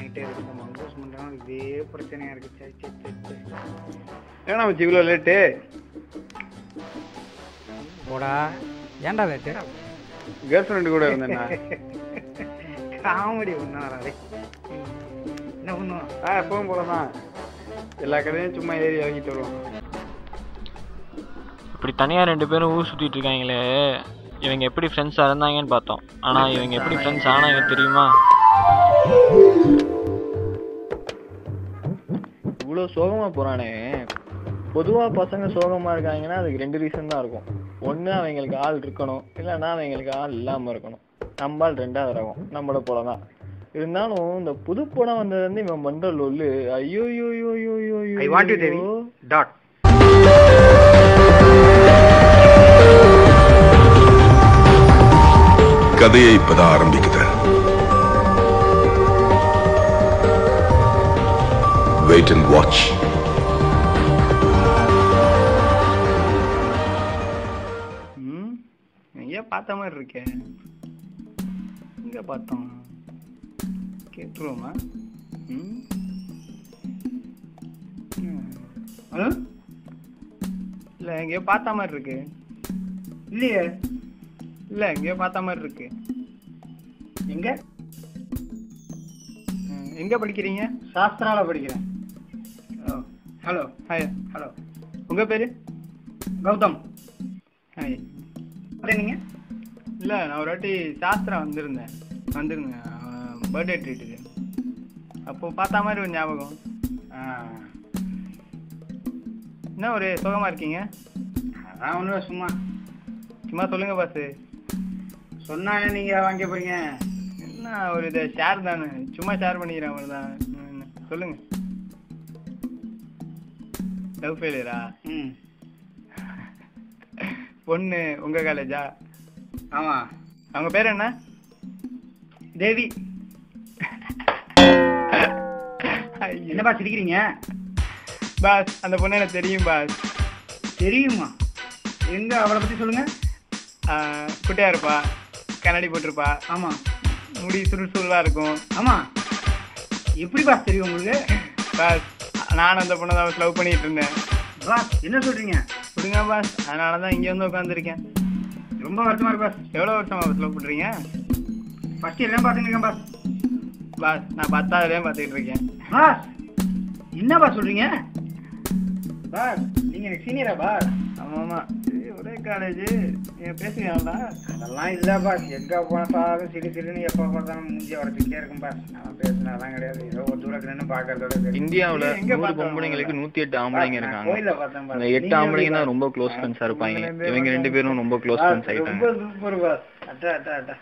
பண்ணிக்கிட்டே இருக்கு. இந்த மங்கோஸ் பண்ணுறாங்க, இதே பிரச்சனையாக இருக்குது. சரி சரி சரி சரி. ஏன்னா வச்சு இவ்வளோ லேட்டு போடா, ஏன்டா லேட்டு? கேர்ள் ஃப்ரெண்டு கூட இருந்தேண்ணா. காமெடி ஒன்றா வராது. என்ன பண்ணுவோம்? எப்பவும் போல தான் எல்லா கடையும் சும்மா ஏறி இறங்கிட்டு வருவோம். இப்படி தனியாக 2 பேரும் ஊர் சுற்றிட்டு இருக்காங்களே, இவங்க எப்படி ஃப்ரெண்ட்ஸாக இருந்தாங்கன்னு பார்த்தோம். ஆனால் இவங்க எப்படி ஃப்ரெண்ட்ஸ் ஆனாங்க தெரியுமா? இவ்வளோ சோகமாக போகிறானே. பொதுவாக பசங்க சோகமாக இருக்காங்கன்னா அதுக்கு 2 ரீசன் தான் இருக்கும். ஒன்று அவங்களுக்கு ஆள் இருக்கணும், இல்லைன்னா அவங்களுக்கு ஆள் இல்லாமல் இருக்கணும். நம்மால் 2வது ரகம், நம்மளை போல தான். இருந்தாலும் இந்த புது படம் வந்தது வந்து இவன் பண்ற லொல்லு ஐயோ ஐ வாண்ட் யூ தேவி டாட். கதையை இப்பதான் ஆரம்பிக்குது. Wait and watch. எங்கேயா பார்த்த மாதிரி இருக்கேன். எங்க பார்த்தோம்? கேட்டுருவோமா? இல்லை எங்கேயோ பார்த்த மாதிரி இருக்கு. இல்லையே. இல்லை எங்கேயோ பார்த்த மாதிரி இருக்கு. எங்க எங்க படிக்கிறீங்க? சாஸ்திரால படிக்கிறேன். Hello hi. ஹலோ, உங்க பேரு? கௌதம். ஹாய். நீங்க? இல்லை நான் ஒரு வாட்டி சாஸ்திரா வந்திருந்தேன் பர்த்டே ட்ரீட்டுக்கு. அப்போ பார்த்த மாதிரி ஒரு ஞாபகம். என்ன ஒரு சுகமாக இருக்கீங்க? அதான் ஒன்றும் சும்மா சொல்லுங்க பாஸ். சொன்னாங்க நீங்கள் வாங்க போறீங்க. என்ன ஒரு இதை ஷேர் தானே, சும்மா ஷேர் பண்ணிக்கிறேன் அவர் தான். சொல்லுங்க. லவ் ஃபெயிலியரா? பொண்ணு உங்கள் காலேஜா? ஆமாம். அவங்க பேர் என்ன? தேவி. என்னப்பா சிரிக்கிறீங்க? பாஸ் அந்த பொண்ணு எனக்கு தெரியும் பாஸ். தெரியுமா? எங்க அவளை பற்றி சொல்லுங்க. குட்டையா இருப்பா, கண்ணாடி போட்டிருப்பா. ஆமாம். முடி சுறுசுறுவாக இருக்கும். ஆமாம். எப்படி பாஸ் தெரியும் உங்களுக்கு? பாஸ் நானும் அந்த பொண்ணை தான் லவ் பண்ணிட்டு இருந்தேன். பாஸ் என்ன சொல்கிறீங்க? கொடுங்க பாஸ், அதனால தான் இங்கே வந்து உட்காந்துருக்கேன். ரொம்ப வருத்தமாக இருக்கு பாஸ். எவ்வளோ வருஷமா பாஸ் லவ் பண்ணுறீங்க? ஃபஸ்ட்டு எல்லாம் பார்த்துருக்கேன் பாஸ். பாஸ் நான் 10ஆவதுலேயும் பார்த்துக்கிட்டு இருக்கேன். பாஸ் என்ன பாஸ் சொல்கிறீங்க? பாஸ் நீங்கள் எனக்கு சீனியரா பாஸ்? ஆமாம் ஒரே காலேஜ். பேசுவீங்களா? அதெல்லாம் இல்லை பாஸ். எங்கே போனாலும் சிரின்னு எப்போ பார்த்தாலும் மூஞ்சி உடச்சிக்கிட்டே இருக்கும் பாஸ். நான் பேசினாலாம் கிடையாது. ஏதோ ஒரு தூரத்தில் நின்று பார்க்கறதோட. இந்தியாவில் 100 பொம்பளைங்களுக்கு 108 ஆம்பளைங்க இருக்காங்க. கோயிலில் பார்த்தேன் பாஸ். அந்த 8 ஆம்பளைங்க தான் ரொம்ப க்ளோஸ் ஃப்ரெண்ட்ஸாக இருப்பாங்க. இவங்க 2 பேரும் ரொம்ப க்ளோஸ் ஃப்ரெண்ட்ஸ் ஆகிட்டாங்க. ரொம்ப சூப்பர் பாஸ். அட்டா